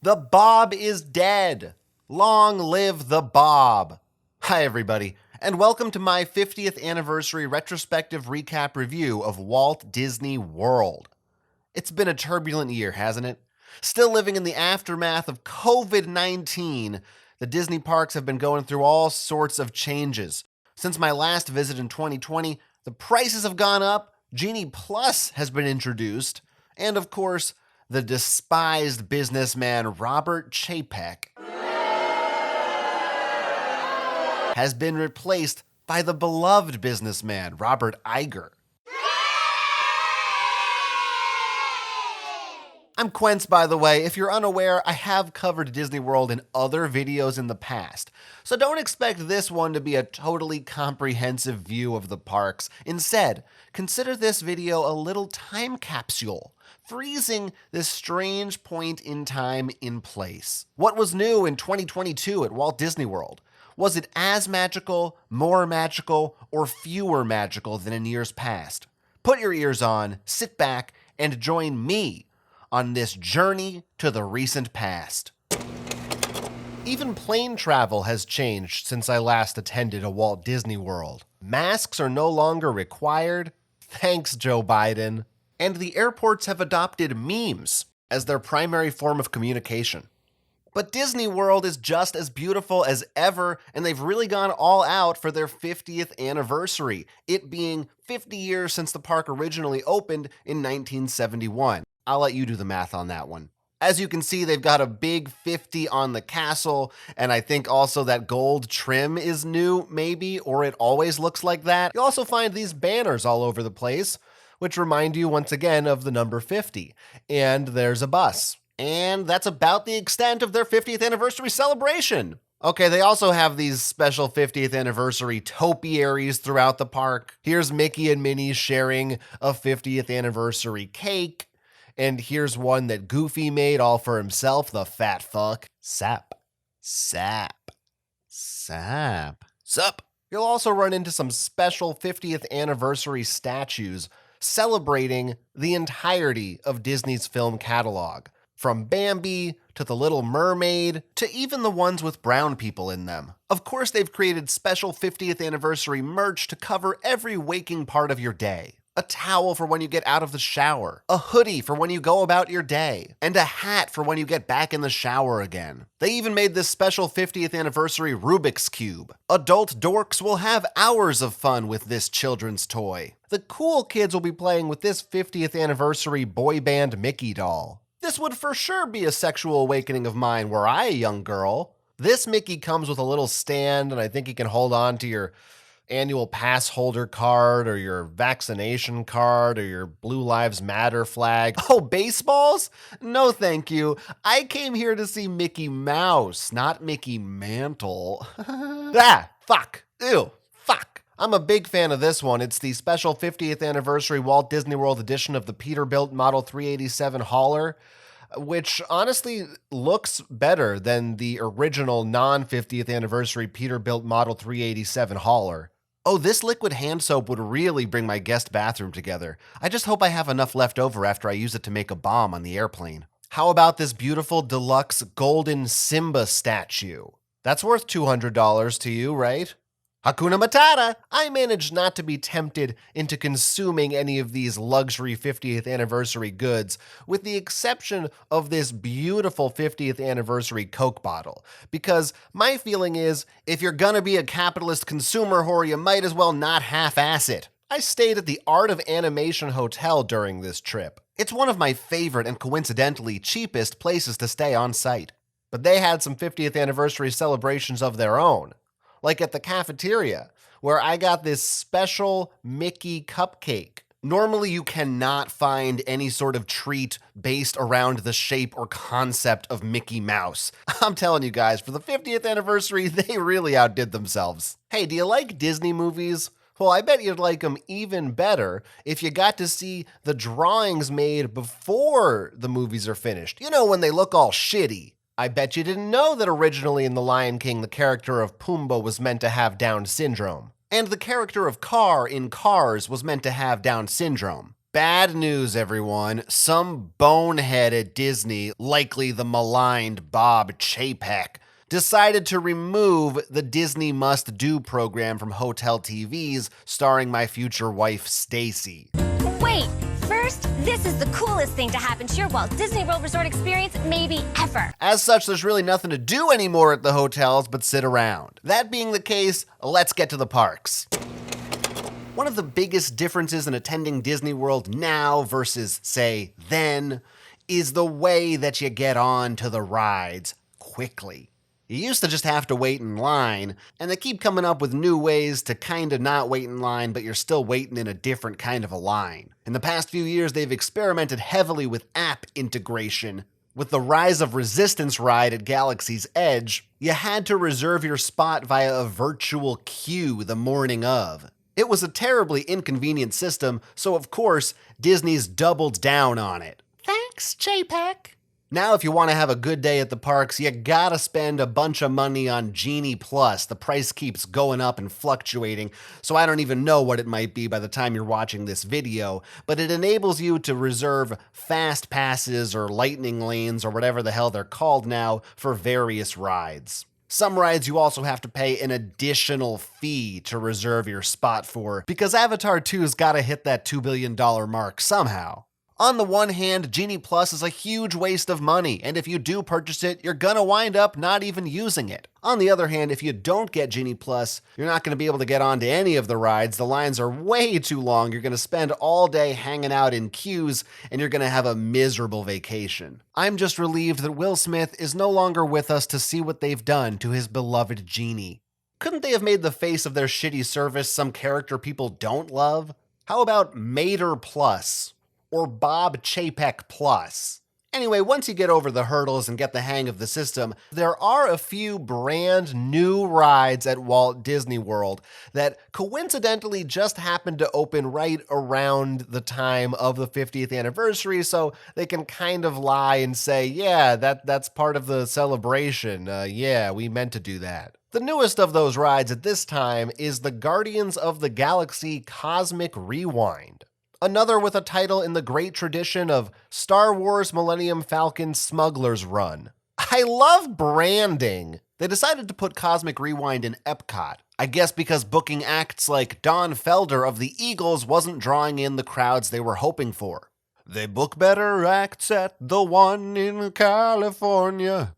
The Bob is dead. Long live the Bob. Hi, everybody, and welcome to my 50th anniversary retrospective recap review of Walt Disney World. It's been a turbulent year, hasn't it? Still living in the aftermath of COVID-19, the Disney parks have been going through all sorts of changes. Since my last visit in 2020, the prices have gone up, Genie Plus has been introduced, and of course, the despised businessman Robert Chapek has been replaced by the beloved businessman Robert Iger. I'm Quence, by the way. If you're unaware, I have covered Disney World in other videos in the past, so don't expect this one to be a totally comprehensive view of the parks. Instead, consider this video a little time capsule, freezing this strange point in time in place. What was new in 2022 at Walt Disney World? Was it as magical, more magical, or fewer magical than in years past? Put your ears on, sit back, and join me on this journey to the recent past. Even plane travel has changed since I last attended a Walt Disney World. Masks are no longer required. Thanks, Joe Biden. And the airports have adopted memes as their primary form of communication. But Disney World is just as beautiful as ever, and they've really gone all out for their 50th anniversary, it being 50 years since the park originally opened in 1971. I'll let you do the math on that one. As you can see, they've got a big 50 on the castle, and I think also that gold trim is new, maybe, or it always looks like that. You'll also find these banners all over the place, which remind you once again of the number 50. And there's a bus. And that's about the extent of their 50th anniversary celebration. Okay, they also have these special 50th anniversary topiaries throughout the park. Here's Mickey and Minnie sharing a 50th anniversary cake. And here's one that Goofy made all for himself, the fat fuck. Sap. Sap. Sap. Sup. You'll also run into some special 50th anniversary statues celebrating the entirety of Disney's film catalog. From Bambi to The Little Mermaid to even the ones with brown people in them. Of course, they've created special 50th anniversary merch to cover every waking part of your day. A towel for when you get out of the shower, a hoodie for when you go about your day, and a hat for when you get back in the shower again. They even made this special 50th anniversary Rubik's Cube. Adult dorks will have hours of fun with this children's toy. The cool kids will be playing with this 50th anniversary boy band Mickey doll. This would for sure be a sexual awakening of mine were I a young girl. This Mickey comes with a little stand, and I think you can hold on to your annual pass holder card or your vaccination card or your Blue Lives Matter flag. Oh, baseballs? No, thank you. I came here to see Mickey Mouse, not Mickey Mantle. Fuck. Ew, fuck. I'm a big fan of this one. It's the special 50th anniversary Walt Disney World edition of the Peterbilt Model 387 hauler, which honestly looks better than the original non-50th anniversary Peterbilt Model 387 hauler. Oh, this liquid hand soap would really bring my guest bathroom together. I just hope I have enough left over after I use it to make a bomb on the airplane. How about this beautiful deluxe golden Simba statue? That's worth $200 to you, right? Hakuna Matata! I managed not to be tempted into consuming any of these luxury 50th anniversary goods, with the exception of this beautiful 50th anniversary Coke bottle. Because my feeling is, if you're gonna be a capitalist consumer whore, you might as well not half-ass it. I stayed at the Art of Animation Hotel during this trip. It's one of my favorite and coincidentally cheapest places to stay on site. But they had some 50th anniversary celebrations of their own. Like at the cafeteria, where I got this special Mickey cupcake. Normally, you cannot find any sort of treat based around the shape or concept of Mickey Mouse. I'm telling you guys, for the 50th anniversary, they really outdid themselves. Hey, do you like Disney movies? Well, I bet you'd like them even better if you got to see the drawings made before the movies are finished. You know, when they look all shitty. I bet you didn't know that originally in The Lion King, the character of Pumbaa was meant to have Down syndrome. And the character of Car in Cars was meant to have Down syndrome. Bad news, everyone. Some bonehead at Disney, likely the maligned Bob Chapek, decided to remove the Disney Must Do program from hotel TVs starring my future wife, Stacy. Wait, first, this is the coolest thing to happen to your Walt Disney World resort experience maybe ever. As such, there's really nothing to do anymore at the hotels but sit around. That being the case, let's get to the parks. One of the biggest differences in attending Disney World now versus, say, then, is the way that you get on to the rides quickly. You used to just have to wait in line, and they keep coming up with new ways to kind of not wait in line, but you're still waiting in a different kind of a line. In the past few years, they've experimented heavily with app integration. With the Rise of Resistance ride at Galaxy's Edge, you had to reserve your spot via a virtual queue the morning of. It was a terribly inconvenient system, so of course, Disney's doubled down on it. Thanks, JPEG. Now, if you want to have a good day at the parks, you gotta spend a bunch of money on Genie Plus. The price keeps going up and fluctuating, so I don't even know what it might be by the time you're watching this video, but it enables you to reserve fast passes or lightning lanes or whatever the hell they're called now for various rides. Some rides you also have to pay an additional fee to reserve your spot for, because Avatar 2's gotta hit that $2 billion mark somehow. On the one hand, Genie Plus is a huge waste of money, and if you do purchase it, you're gonna wind up not even using it. On the other hand, if you don't get Genie Plus, you're not gonna be able to get onto any of the rides. The lines are way too long. You're gonna spend all day hanging out in queues, and you're gonna have a miserable vacation. I'm just relieved that Will Smith is no longer with us to see what they've done to his beloved Genie. Couldn't they have made the face of their shitty service some character people don't love? How about Mater Plus? Or Bob Chapek Plus. Anyway, once you get over the hurdles and get the hang of the system, there are a few brand new rides at Walt Disney World that coincidentally just happened to open right around the time of the 50th anniversary, so they can kind of lie and say, yeah, that's part of the celebration. Yeah, we meant to do that. The newest of those rides at this time is the Guardians of the Galaxy Cosmic Rewind. Another with a title in the great tradition of Star Wars Millennium Falcon Smuggler's Run. I love branding. They decided to put Cosmic Rewind in Epcot. I guess because booking acts like Don Felder of the Eagles wasn't drawing in the crowds they were hoping for. They book better acts at the one in California.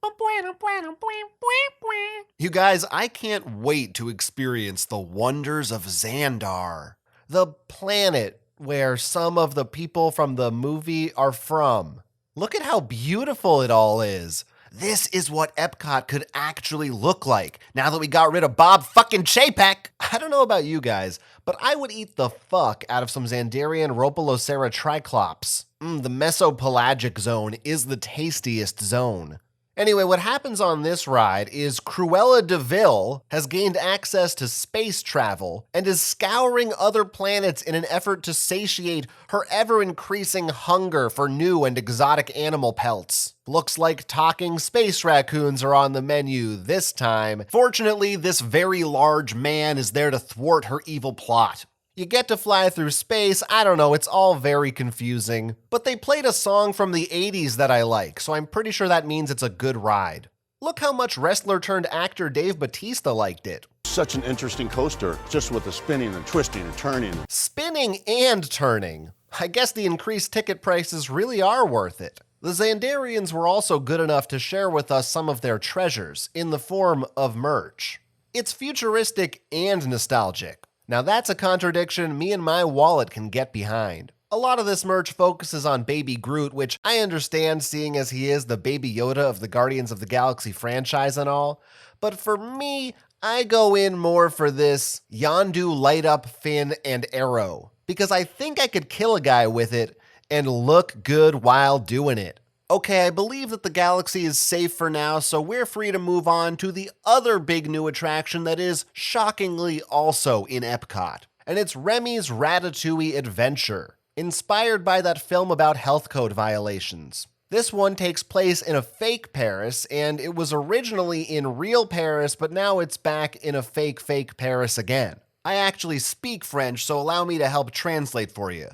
You guys, I can't wait to experience the wonders of Xandar, the planet where some of the people from the movie are from. Look at how beautiful it all is. This is what Epcot could actually look like now that we got rid of Bob fucking Chapek. I don't know about you guys, but I would eat the fuck out of some Xandarian Rhopalocera triclops. The mesopelagic zone is the tastiest zone. Anyway, what happens on this ride is Cruella de Vil has gained access to space travel and is scouring other planets in an effort to satiate her ever-increasing hunger for new and exotic animal pelts. Looks like talking space raccoons are on the menu this time. Fortunately, this very large man is there to thwart her evil plot. You get to fly through space, I don't know, it's all very confusing. But they played a song from the 80s that I like, so I'm pretty sure that means it's a good ride. Look how much wrestler turned actor Dave Bautista liked it. Such an interesting coaster, just with the spinning and twisting and turning. Spinning and turning. I guess the increased ticket prices really are worth it. The Xandarians were also good enough to share with us some of their treasures in the form of merch. It's futuristic and nostalgic. Now that's a contradiction me and my wallet can get behind. A lot of this merch focuses on Baby Groot, which I understand seeing as he is the Baby Yoda of the Guardians of the Galaxy franchise and all, but for me, I go in more for this Yondu light up fin and arrow, because I think I could kill a guy with it and look good while doing it. Okay, I believe that the galaxy is safe for now, so we're free to move on to the other big new attraction that is shockingly also in Epcot. And it's Remy's Ratatouille Adventure, inspired by that film about health code violations. This one takes place in a fake Paris, and it was originally in real Paris, but now it's back in a fake Paris again. I actually speak French, so allow me to help translate for you.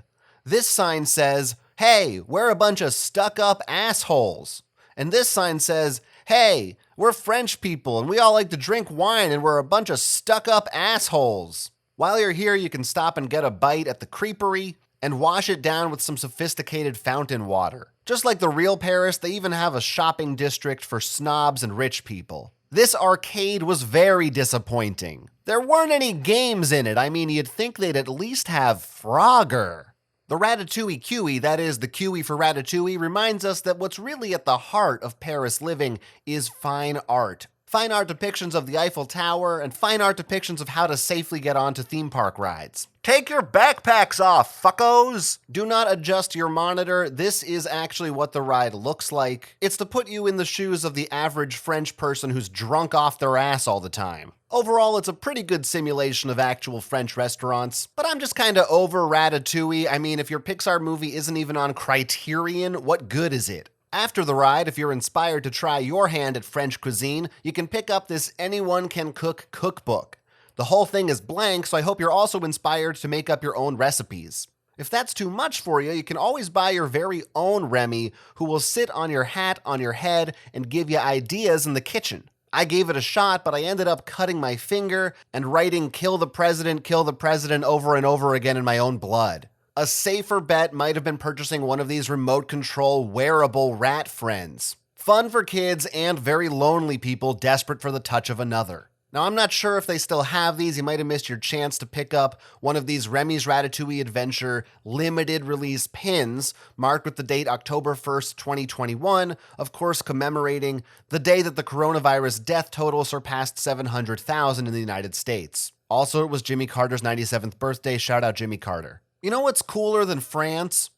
This sign says, "Hey, we're a bunch of stuck-up assholes." And this sign says, "Hey, we're French people and we all like to drink wine and we're a bunch of stuck-up assholes." While you're here, you can stop and get a bite at the creepery and wash it down with some sophisticated fountain water. Just like the real Paris, they even have a shopping district for snobs and rich people. This arcade was very disappointing. There weren't any games in it. I mean, you'd think they'd at least have Frogger. The Ratatouille QE, that is the QE for Ratatouille, reminds us that what's really at the heart of Paris living is fine art. Fine art depictions of the Eiffel Tower, and fine art depictions of how to safely get onto theme park rides. Take your backpacks off, fuckos! Do not adjust your monitor. This is actually what the ride looks like. It's to put you in the shoes of the average French person who's drunk off their ass all the time. Overall, it's a pretty good simulation of actual French restaurants, but I'm just kinda over Ratatouille. I mean, if your Pixar movie isn't even on Criterion, what good is it? After the ride, if you're inspired to try your hand at French cuisine, you can pick up this Anyone Can Cook cookbook. The whole thing is blank, so I hope you're also inspired to make up your own recipes. If that's too much for you, you can always buy your very own Remy, who will sit on your hat on your head and give you ideas in the kitchen. I gave it a shot, but I ended up cutting my finger and writing kill the president" over and over again in my own blood. A safer bet might have been purchasing one of these remote control wearable rat friends. Fun for kids and very lonely people desperate for the touch of another. Now, I'm not sure if they still have these. You might have missed your chance to pick up one of these Remy's Ratatouille Adventure limited release pins marked with the date October 1st, 2021, of course commemorating the day that the coronavirus death total surpassed 700,000 in the United States. Also, it was Jimmy Carter's 97th birthday. Shout out Jimmy Carter. You know what's cooler than France?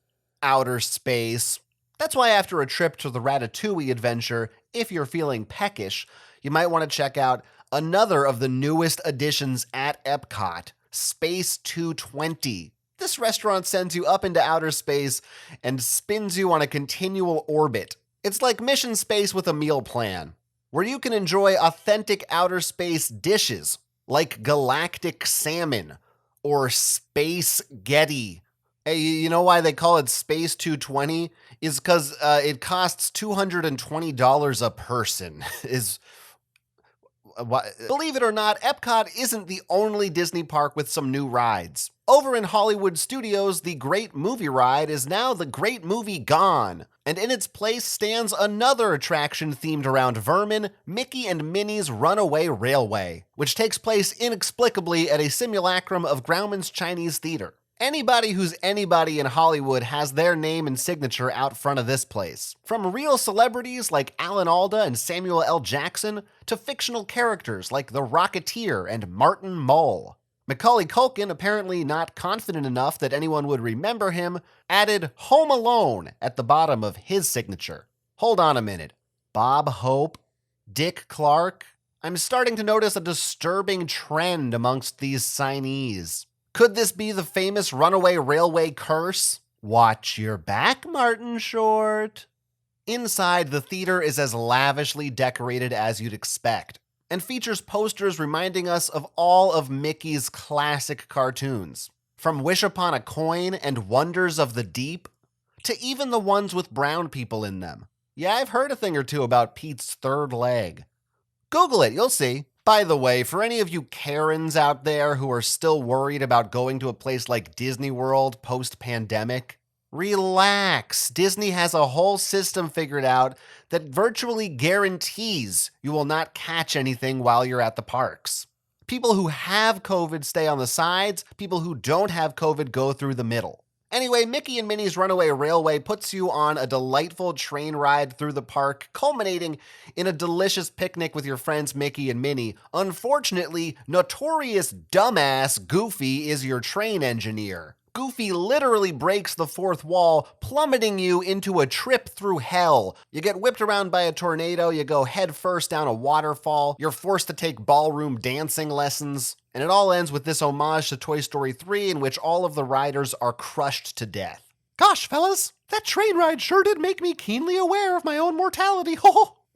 Outer space. That's why after a trip to the Ratatouille Adventure, if you're feeling peckish, you might want to check out another of the newest additions at Epcot, Space 220. This restaurant sends you up into outer space and spins you on a continual orbit. It's like Mission Space with a meal plan, where you can enjoy authentic outer space dishes like galactic salmon or Space Getty. Hey, you know why they call it Space 220? Is because it costs $220 a person. Believe it or not, Epcot isn't the only Disney park with some new rides. Over in Hollywood Studios, the Great Movie Ride is now the Great Movie Gone, and in its place stands another attraction themed around vermin, Mickey and Minnie's Runaway Railway, which takes place inexplicably at a simulacrum of Grauman's Chinese Theater. Anybody who's anybody in Hollywood has their name and signature out front of this place. From real celebrities like Alan Alda and Samuel L. Jackson to fictional characters like the Rocketeer and Martin Mull. Macaulay Culkin, apparently not confident enough that anyone would remember him, added Home Alone at the bottom of his signature. Hold on a minute. Bob Hope? Dick Clark? I'm starting to notice a disturbing trend amongst these signees. Could this be the famous Runaway Railway curse? Watch your back, Martin Short. Inside, the theater is as lavishly decorated as you'd expect, and features posters reminding us of all of Mickey's classic cartoons, from Wish Upon a Coin and Wonders of the Deep, to even the ones with brown people in them. Yeah, I've heard a thing or two about Pete's third leg. Google it, you'll see. By the way, for any of you Karens out there who are still worried about going to a place like Disney World post-pandemic, relax. Disney has a whole system figured out that virtually guarantees you will not catch anything while you're at the parks. People who have COVID stay on the sides, people who don't have COVID go through the middle. Anyway, Mickey and Minnie's Runaway Railway puts you on a delightful train ride through the park, culminating in a delicious picnic with your friends Mickey and Minnie. Unfortunately, notorious dumbass Goofy is your train engineer. Goofy literally breaks the fourth wall, plummeting you into a trip through hell. You get whipped around by a tornado, you go head first down a waterfall, you're forced to take ballroom dancing lessons, and it all ends with this homage to Toy Story 3 in which all of the riders are crushed to death. Gosh, fellas, that train ride sure did make me keenly aware of my own mortality.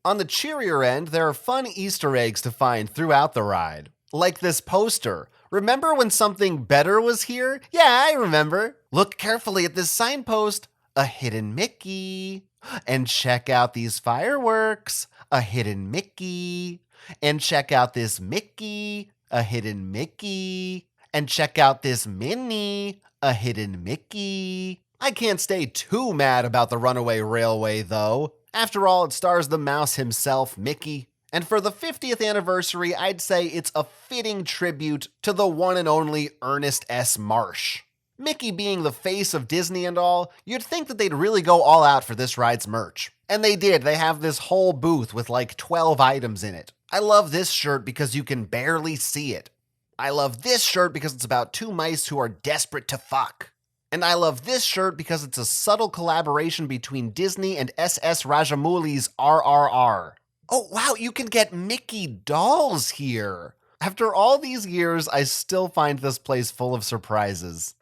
On the cheerier end, there are fun Easter eggs to find throughout the ride. Like this poster. Remember when something better was here? Yeah, I remember. Look carefully at this signpost. A hidden Mickey. And check out these fireworks. A hidden Mickey. And check out this Mickey. A hidden Mickey. And check out this Minnie. A hidden Mickey. I can't stay too mad about the Runaway Railway, though. After all, it stars the mouse himself, Mickey. And for the 50th anniversary, I'd say it's a fitting tribute to the one and only Ernest S. Marsh. Mickey being the face of Disney and all, you'd think that they'd really go all out for this ride's merch. And they did. They have this whole booth with like 12 items in it. I love this shirt because you can barely see it. I love this shirt because it's about two mice who are desperate to fuck. And I love this shirt because it's a subtle collaboration between Disney and SS Rajamouli's RRR. Oh wow, you can get Mickey dolls here. After all these years, I still find this place full of surprises.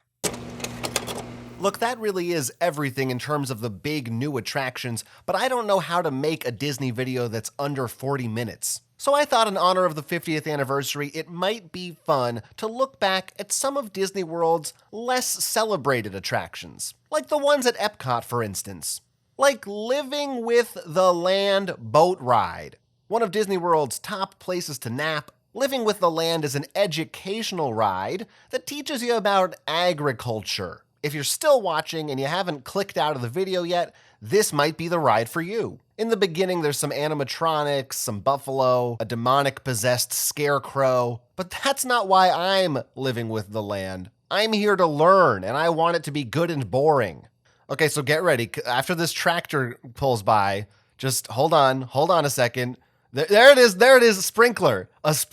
Look, that really is everything in terms of the big new attractions, but I don't know how to make a Disney video that's under 40 minutes. So I thought in honor of the 50th anniversary, it might be fun to look back at some of Disney World's less celebrated attractions, like the ones at Epcot, for instance. Like Living with the Land boat ride. One of Disney World's top places to nap, Living with the Land is an educational ride that teaches you about agriculture. If you're still watching and you haven't clicked out of the video yet, this might be the ride for you. In the beginning, there's some animatronics, some buffalo, a demonic-possessed scarecrow, but that's not why I'm living with the land. I'm here to learn, and I want it to be good and boring. Okay, so get ready. After this tractor pulls by, just hold on a second. There it is, a sprinkler. It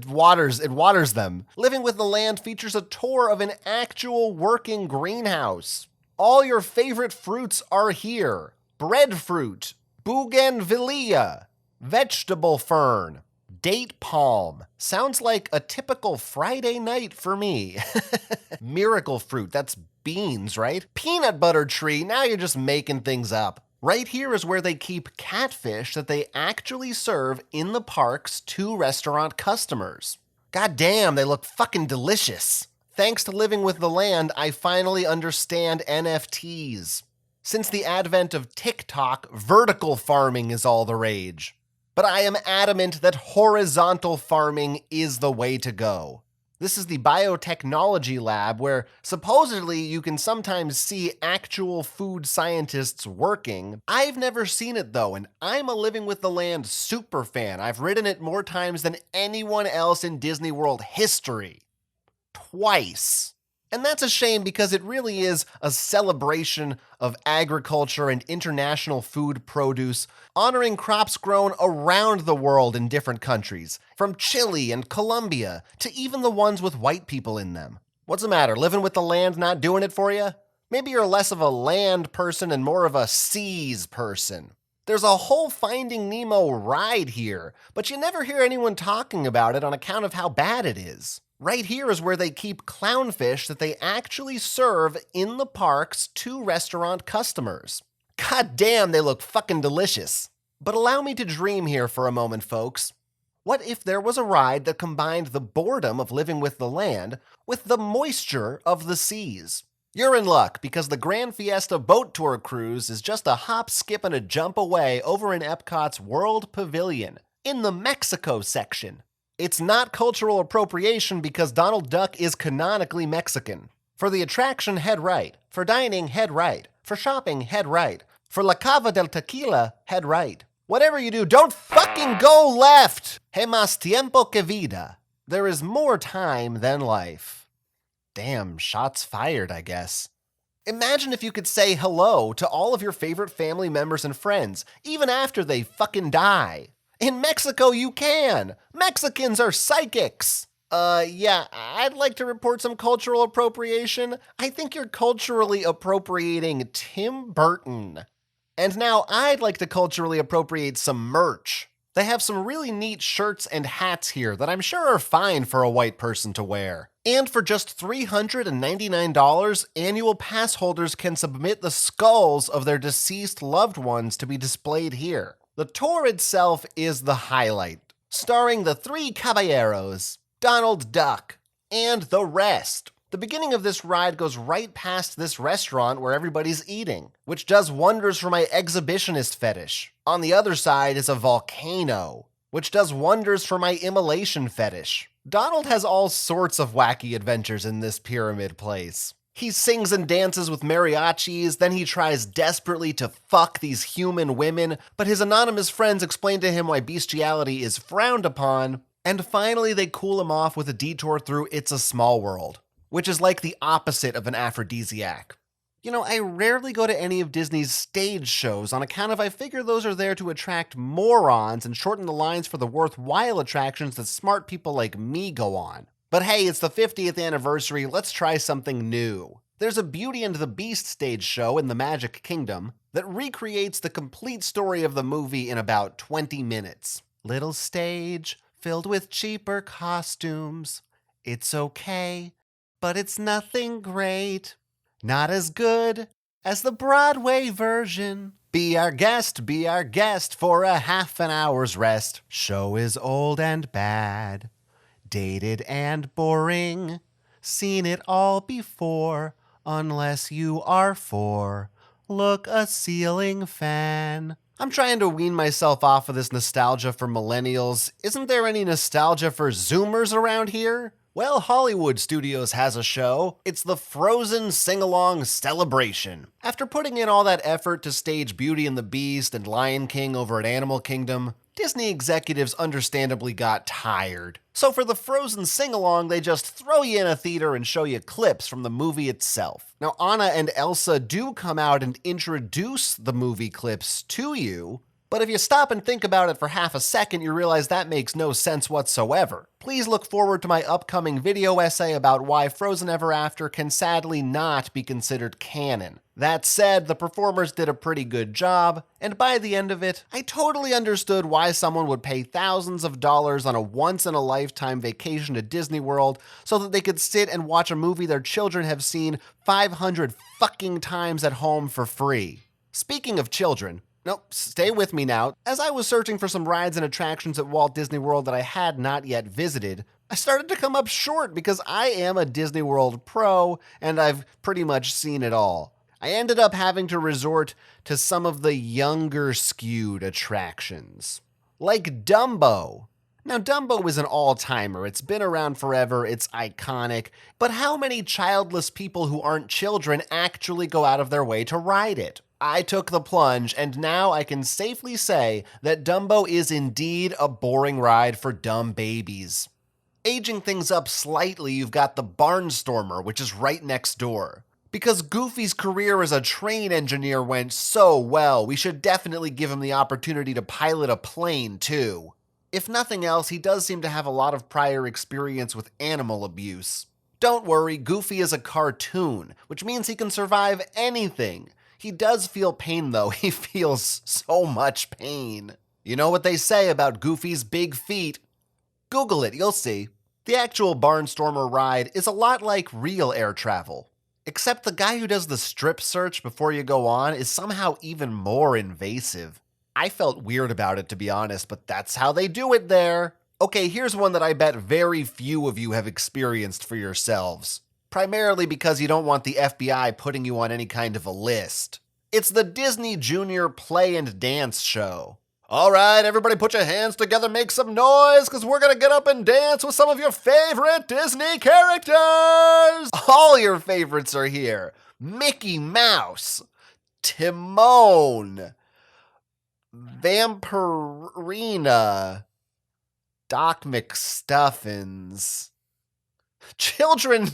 waters them. Living with the Land features a tour of an actual working greenhouse. All your favorite fruits are here. Breadfruit, bougainvillea, vegetable fern, date palm. Sounds like a typical Friday night for me. Miracle fruit, that's beans, right? Peanut butter tree, now you're just making things up. Right here is where they keep catfish that they actually serve in the parks to restaurant customers. God damn, they look fucking delicious. Thanks to Living with the Land, I finally understand NFTs. Since the advent of TikTok, vertical farming is all the rage. But I am adamant that horizontal farming is the way to go. This is the biotechnology lab where supposedly you can sometimes see actual food scientists working. I've never seen it though, and I'm a Living with the Land super fan. I've ridden it more times than anyone else in Disney World history. Twice. And that's a shame because it really is a celebration of agriculture and international food produce, honoring crops grown around the world in different countries, from Chile and Colombia to even the ones with white people in them. What's the matter, Living with the Land not doing it for you? Maybe you're less of a land person and more of a seas person. There's a whole Finding Nemo ride here, but you never hear anyone talking about it on account of how bad it is. Right here is where they keep clownfish that they actually serve in the parks to restaurant customers. God damn, they look fucking delicious. But allow me to dream here for a moment, folks. What if there was a ride that combined the boredom of Living with the Land with the moisture of the seas? You're in luck because the Grand Fiesta Boat Tour Cruise is just a hop, skip, and a jump away over in Epcot's World Pavilion, in the Mexico section. It's not cultural appropriation because Donald Duck is canonically Mexican. For the attraction, head right. For dining, head right. For shopping, head right. For La Cava del Tequila, head right. Whatever you do, don't fucking go left! Hay más tiempo que vida. There is more time than life. Damn, shots fired, I guess. Imagine if you could say hello to all of your favorite family members and friends, even after they fucking die. In Mexico, you can! Mexicans are psychics! Yeah, I'd like to report some cultural appropriation. I think you're culturally appropriating Tim Burton. And now I'd like to culturally appropriate some merch. They have some really neat shirts and hats here that I'm sure are fine for a white person to wear. And for just $399, annual pass holders can submit the skulls of their deceased loved ones to be displayed here. The tour itself is the highlight, starring the three caballeros, Donald Duck, and the rest. The beginning of this ride goes right past this restaurant where everybody's eating, which does wonders for my exhibitionist fetish. On the other side is a volcano, which does wonders for my immolation fetish. Donald has all sorts of wacky adventures in this pyramid place. He sings and dances with mariachis, then he tries desperately to fuck these human women, but his anonymous friends explain to him why bestiality is frowned upon, and finally they cool him off with a detour through It's a Small World, which is like the opposite of an aphrodisiac. You know, I rarely go to any of Disney's stage shows on account of I figure those are there to attract morons and shorten the lines for the worthwhile attractions that smart people like me go on. But hey, it's the 50th anniversary, let's try something new. There's a Beauty and the Beast stage show in the Magic Kingdom that recreates the complete story of the movie in about 20 minutes. Little stage filled with cheaper costumes. It's okay, but it's nothing great. Not as good as the Broadway version. Be our guest for a half an hour's rest. Show is old and bad, dated and boring. Seen it all before, unless you are for look a ceiling fan. I'm trying to wean myself off of this nostalgia for millennials. Isn't there any nostalgia for Zoomers around here? Well, Hollywood Studios has a show. It's the Frozen Sing-Along Celebration. After putting in all that effort to stage Beauty and the Beast and Lion King over at Animal Kingdom, Disney executives understandably got tired. So for the Frozen Sing-Along, they just throw you in a theater and show you clips from the movie itself. Now, Anna and Elsa do come out and introduce the movie clips to you, but if you stop and think about it for half a second, you realize that makes no sense whatsoever. Please look forward to my upcoming video essay about why Frozen Ever After can sadly not be considered canon. That said, the performers did a pretty good job, and by the end of it, I totally understood why someone would pay thousands of dollars on a once-in-a-lifetime vacation to Disney World so that they could sit and watch a movie their children have seen 500 fucking times at home for free. Speaking of children, nope, stay with me now. As I was searching for some rides and attractions at Walt Disney World that I had not yet visited, I started to come up short because I am a Disney World pro and I've pretty much seen it all. I ended up having to resort to some of the younger skewed attractions, like Dumbo. Now, Dumbo is an all-timer. It's been around forever, it's iconic, but how many childless people who aren't children actually go out of their way to ride it? I took the plunge, and now I can safely say that Dumbo is indeed a boring ride for dumb babies. Aging things up slightly, you've got the Barnstormer, which is right next door. Because Goofy's career as a train engineer went so well, we should definitely give him the opportunity to pilot a plane, too. If nothing else, he does seem to have a lot of prior experience with animal abuse. Don't worry, Goofy is a cartoon, which means he can survive anything. He does feel pain, though. He feels so much pain. You know what they say about Goofy's big feet? Google it, you'll see. The actual Barnstormer ride is a lot like real air travel. Except the guy who does the strip search before you go on is somehow even more invasive. I felt weird about it, to be honest, but that's how they do it there. Okay, here's one that I bet very few of you have experienced for yourselves. Primarily because you don't want the FBI putting you on any kind of a list. It's the Disney Junior Play and Dance Show. All right, everybody put your hands together, make some noise, because we're going to get up and dance with some of your favorite Disney characters! All your favorites are here. Mickey Mouse, Timon, Vampirina, Doc McStuffins. Children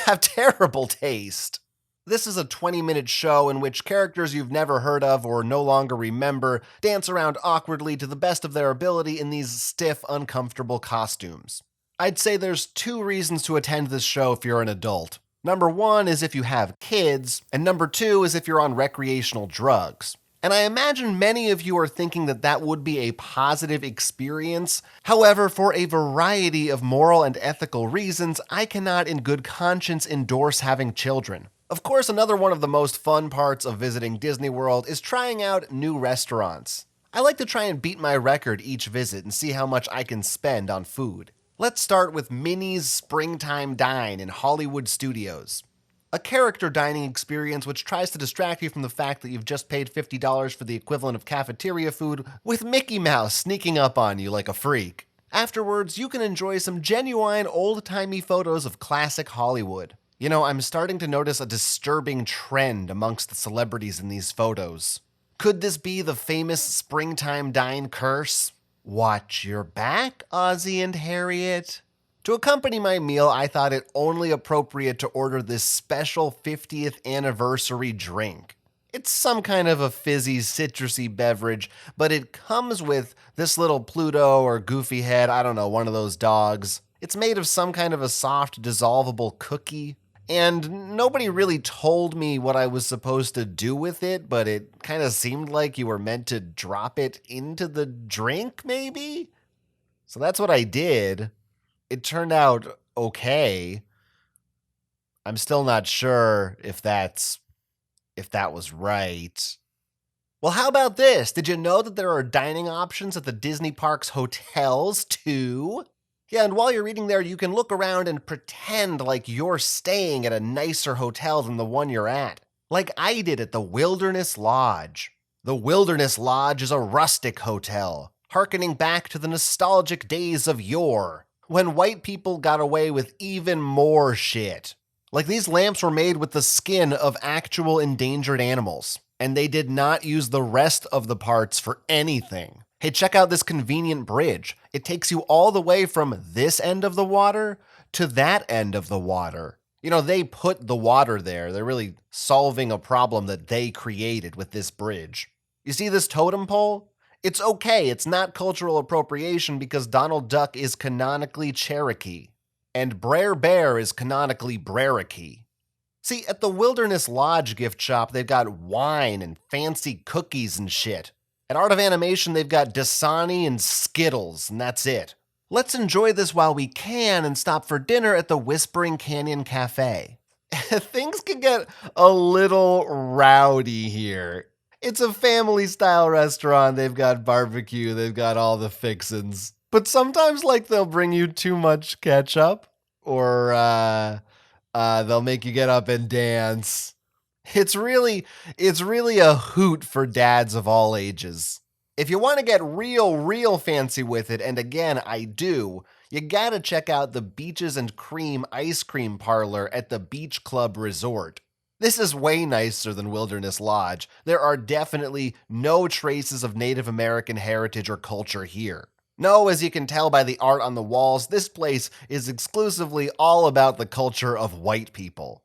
have terrible taste. This is a 20-minute show in which characters you've never heard of or no longer remember dance around awkwardly to the best of their ability in these stiff, uncomfortable costumes. I'd say there's two reasons to attend this show if you're an adult. Number one is if you have kids, and number two is if you're on recreational drugs. And I imagine many of you are thinking that that would be a positive experience. However, for a variety of moral and ethical reasons, I cannot in good conscience endorse having children. Of course, another one of the most fun parts of visiting Disney World is trying out new restaurants. I like to try and beat my record each visit and see how much I can spend on food. Let's start with Minnie's Springtime Dine in Hollywood Studios. A character dining experience which tries to distract you from the fact that you've just paid $50 for the equivalent of cafeteria food, with Mickey Mouse sneaking up on you like a freak. Afterwards, you can enjoy some genuine old-timey photos of classic Hollywood. You know, I'm starting to notice a disturbing trend amongst the celebrities in these photos. Could this be the famous Springtime Dine curse? Watch your back, Ozzie and Harriet. To accompany my meal, I thought it only appropriate to order this special 50th anniversary drink. It's some kind of a fizzy, citrusy beverage, but it comes with this little Pluto or Goofy head, I don't know, one of those dogs. It's made of some kind of a soft, dissolvable cookie. And nobody really told me what I was supposed to do with it, but it kind of seemed like you were meant to drop it into the drink, maybe? So that's what I did. It turned out okay. I'm still not sure if that was right. Well, how about this? Did you know that there are dining options at the Disney Parks hotels, too? Yeah, and while you're eating there, you can look around and pretend like you're staying at a nicer hotel than the one you're at. Like I did at the Wilderness Lodge. The Wilderness Lodge is a rustic hotel, hearkening back to the nostalgic days of yore, when white people got away with even more shit. Like these lamps were made with the skin of actual endangered animals, and they did not use the rest of the parts for anything. Hey, check out this convenient bridge. It takes you all the way from this end of the water to that end of the water. You know, they put the water there. They're really solving a problem that they created with this bridge. You see this totem pole? It's okay. It's not cultural appropriation because Donald Duck is canonically Cherokee, and Brer Bear is canonically Brerikee. See, at the Wilderness Lodge gift shop, they've got wine and fancy cookies and shit. At Art of Animation, they've got Dasani and Skittles, and that's it. Let's enjoy this while we can and stop for dinner at the Whispering Canyon Cafe. Things can get a little rowdy here. It's a family-style restaurant. They've got barbecue. They've got all the fixins. But sometimes, like, they'll bring you too much ketchup, or they'll make you get up and dance. It's really a hoot for dads of all ages. If you want to get real fancy with it, and again, I do, you gotta check out the Beaches and Cream Ice Cream Parlor at the Beach Club Resort. This is way nicer than Wilderness Lodge. There are definitely no traces of Native American heritage or culture here. No, as you can tell by the art on the walls, this place is exclusively all about the culture of white people.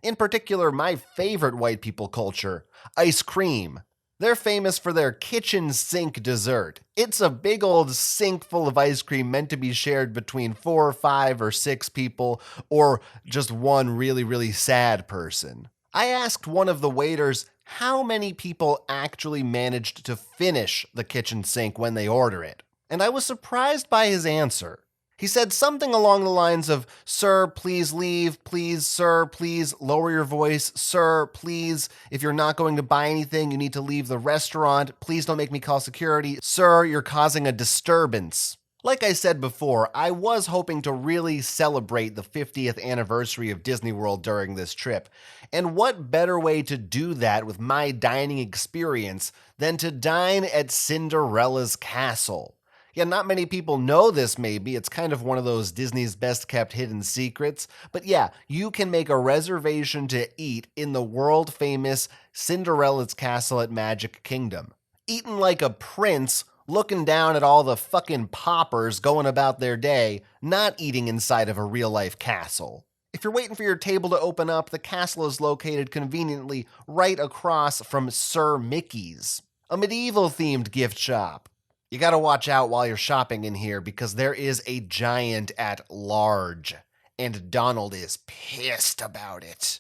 In particular, my favorite white people culture, ice cream. They're famous for their kitchen sink dessert. It's a big old sink full of ice cream meant to be shared between 4, 5, or 6 people, or just one really sad person. I asked one of the waiters how many people actually managed to finish the kitchen sink when they order it, and I was surprised by his answer. He said something along the lines of, "Sir, please leave. Please, sir, please lower your voice. Sir, please, if you're not going to buy anything, you need to leave the restaurant. Please don't make me call security. Sir, you're causing a disturbance." Like I said before, I was hoping to really celebrate the 50th anniversary of Disney World during this trip. And what better way to do that with my dining experience than to dine at Cinderella's castle? Yeah, not many people know this maybe. It's kind of one of those Disney's best kept hidden secrets. But yeah, you can make a reservation to eat in the world famous Cinderella's castle at Magic Kingdom. Eating like a prince, looking down at all the fucking paupers going about their day, not eating inside of a real life castle. If you're waiting for your table to open up, the castle is located conveniently right across from Sir Mickey's, a medieval themed gift shop. You gotta watch out while you're shopping in here because there is a giant at large, and Donald is pissed about it.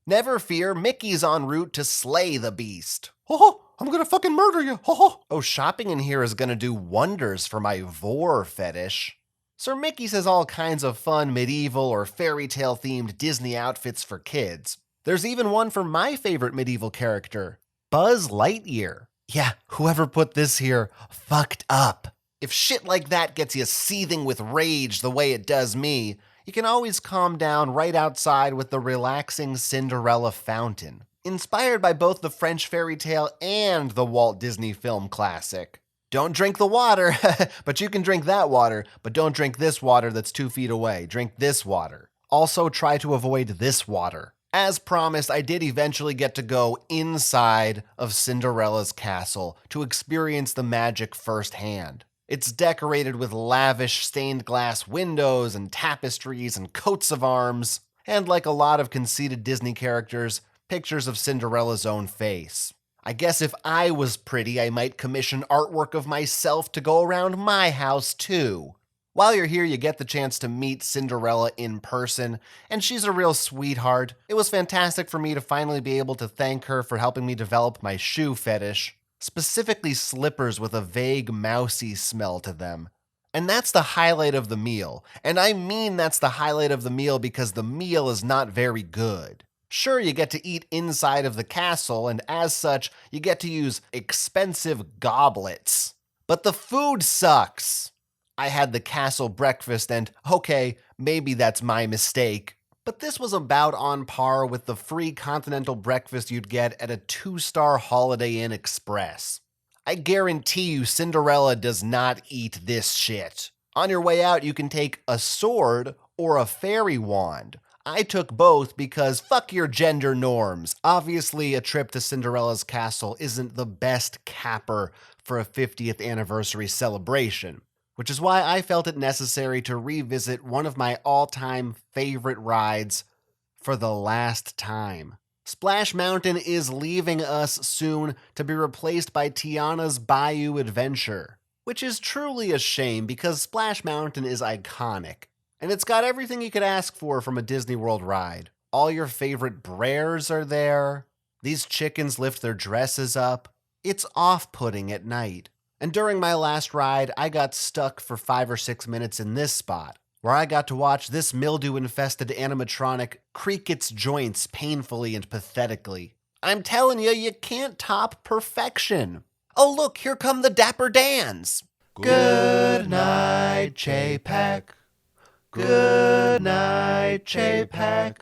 Never fear, Mickey's en route to slay the beast. Ho, I'm gonna fucking murder you. Ho. Oh, shopping in here is gonna do wonders for my vor fetish. Sir Mickey's has all kinds of fun medieval or fairy tale themed Disney outfits for kids. There's even one for my favorite medieval character, Buzz Lightyear. Yeah, whoever put this here fucked up. If shit like that gets you seething with rage the way it does me, you can always calm down right outside with the relaxing Cinderella fountain, inspired by both the French fairy tale and the Walt Disney film classic. Don't drink the water, but you can drink that water, but don't drink this water that's 2 feet away. Drink this water. Also, try to avoid this water. As promised, I did eventually get to go inside of Cinderella's castle to experience the magic firsthand. It's decorated with lavish stained glass windows and tapestries and coats of arms, and like a lot of conceited Disney characters, pictures of Cinderella's own face. I guess if I was pretty, I might commission artwork of myself to go around my house too. While you're here, you get the chance to meet Cinderella in person, and she's a real sweetheart. It was fantastic for me to finally be able to thank her for helping me develop my shoe fetish, specifically slippers with a vague mousy smell to them. And that's the highlight of the meal. And I mean that's the highlight of the meal because the meal is not very good. Sure, you get to eat inside of the castle, and as such, you get to use expensive goblets. But the food sucks. I had the castle breakfast, and okay, maybe that's my mistake, but this was about on par with the free continental breakfast you'd get at a 2-star Holiday Inn Express. I guarantee you Cinderella does not eat this shit. On your way out, you can take a sword or a fairy wand. I took both because fuck your gender norms. Obviously, a trip to Cinderella's castle isn't the best capper for a 50th anniversary celebration, which is why I felt it necessary to revisit one of my all-time favorite rides for the last time. Splash Mountain is leaving us soon to be replaced by Tiana's Bayou Adventure, which is truly a shame because Splash Mountain is iconic, and it's got everything you could ask for from a Disney World ride. All your favorite Brers are there. These chickens lift their dresses up. It's off-putting at night. And during my last ride, I got stuck for 5 or 6 minutes in this spot, where I got to watch this mildew-infested animatronic creak its joints painfully and pathetically. I'm telling you, you can't top perfection. Oh look, here come the Dapper Dans. Good night, Chapek. Good night, Chapek.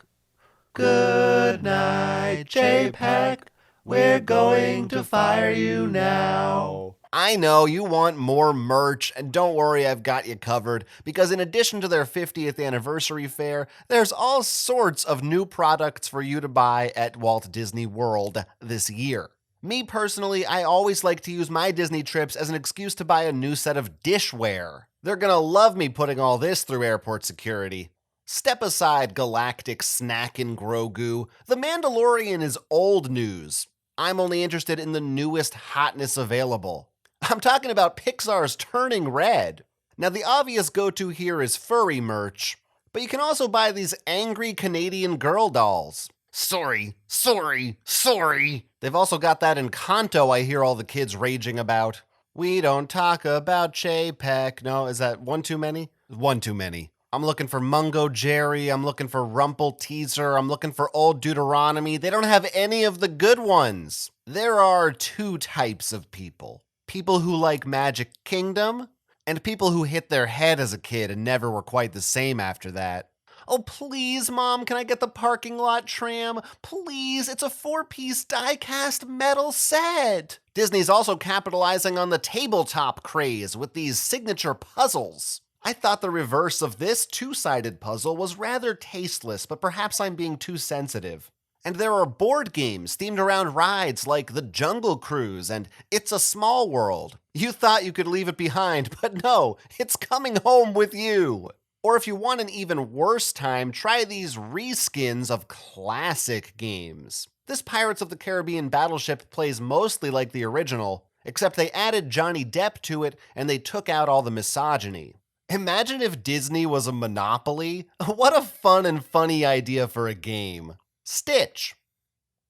Good night, Chapek. We're going to fire you now. I know you want more merch, and don't worry, I've got you covered, because in addition to their 50th anniversary fair, there's all sorts of new products for you to buy at Walt Disney World this year. Me personally, I always like to use my Disney trips as an excuse to buy a new set of dishware. They're gonna love me putting all this through airport security. Step aside, Galactic Snackin' Grogu. The Mandalorian is old news. I'm only interested in the newest hotness available. I'm talking about Pixar's Turning Red. Now, the obvious go-to here is furry merch, but you can also buy these angry Canadian girl dolls. Sorry. They've also got that Encanto I hear all the kids raging about. We don't talk about Chapek. No, is that one too many? One too many. I'm looking for Mungo Jerry. I'm looking for Rumple Teaser. I'm looking for Old Deuteronomy. They don't have any of the good ones. There are 2 types of people. People who like Magic Kingdom, and people who hit their head as a kid and never were quite the same after that. Oh, please, Mom, can I get the parking lot tram? Please, it's a 4-piece die-cast metal set. Disney's also capitalizing on the tabletop craze with these signature puzzles. I thought the reverse of this 2-sided puzzle was rather tasteless, but perhaps I'm being too sensitive. And there are board games themed around rides like the Jungle Cruise and It's a Small World. You thought you could leave it behind, but no, it's coming home with you. Or if you want an even worse time, try these reskins of classic games. This Pirates of the Caribbean battleship plays mostly like the original, except they added Johnny Depp to it and they took out all the misogyny. Imagine if Disney was a monopoly. What a fun and funny idea for a game. Stitch,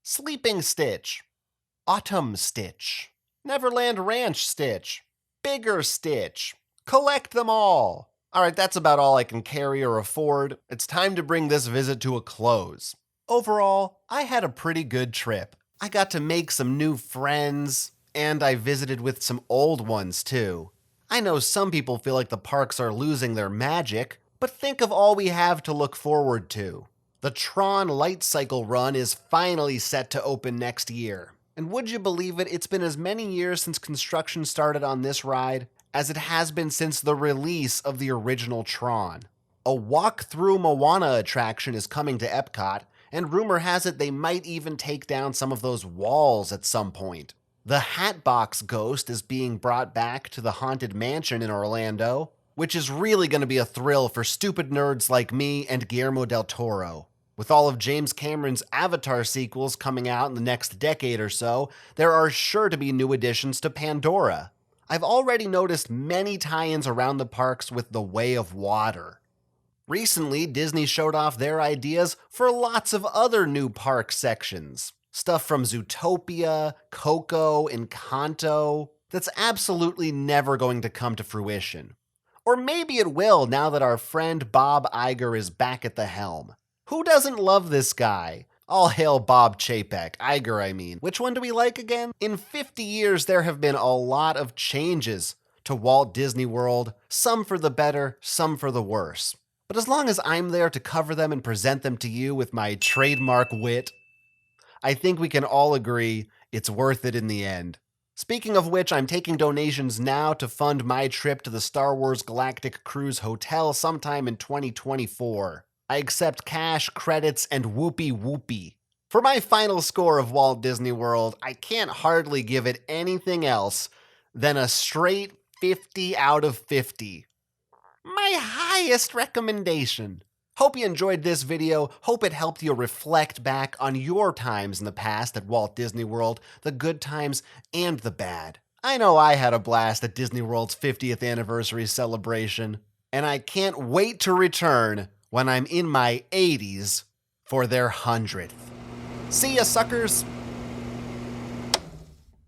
Sleeping Stitch, Autumn Stitch, Neverland Ranch Stitch, Bigger Stitch. Collect them all. Alright, that's about all I can carry or afford. It's time to bring this visit to a close. Overall, I had a pretty good trip. I got to make some new friends, And I visited with some old ones too. I know some people feel like the parks are losing their magic, but think of all we have to look forward to. The Tron Light Cycle run is finally set to open next year. And would you believe it, it's been as many years since construction started on this ride as it has been since the release of the original Tron. A walk-through Moana attraction is coming to Epcot, and rumor has it they might even take down some of those walls at some point. The Hatbox Ghost is being brought back to the Haunted Mansion in Orlando, which is really going to be a thrill for stupid nerds like me and Guillermo del Toro. With all of James Cameron's Avatar sequels coming out in the next decade or so, there are sure to be new additions to Pandora. I've already noticed many tie-ins around the parks with The Way of Water. Recently, Disney showed off their ideas for lots of other new park sections. Stuff from Zootopia, Coco, Encanto, that's absolutely never going to come to fruition. Or maybe it will now that our friend Bob Iger is back at the helm. Who doesn't love this guy? All hail Bob Chapek. Iger, I mean. Which one do we like again? In 50 years, there have been a lot of changes to Walt Disney World, some for the better, some for the worse. But as long as I'm there to cover them and present them to you with my trademark wit, I think we can all agree it's worth it in the end. Speaking of which, I'm taking donations now to fund my trip to the Star Wars Galactic Cruise Hotel sometime in 2024. I accept cash, credits, and whoopee. For my final score of Walt Disney World, I can't hardly give it anything else than a straight 50 out of 50. My highest recommendation. Hope you enjoyed this video, hope it helped you reflect back on your times in the past at Walt Disney World, the good times and the bad. I know I had a blast at Disney World's 50th anniversary celebration, and I can't wait to return when I'm in my 80s for their 100th. See ya, suckers!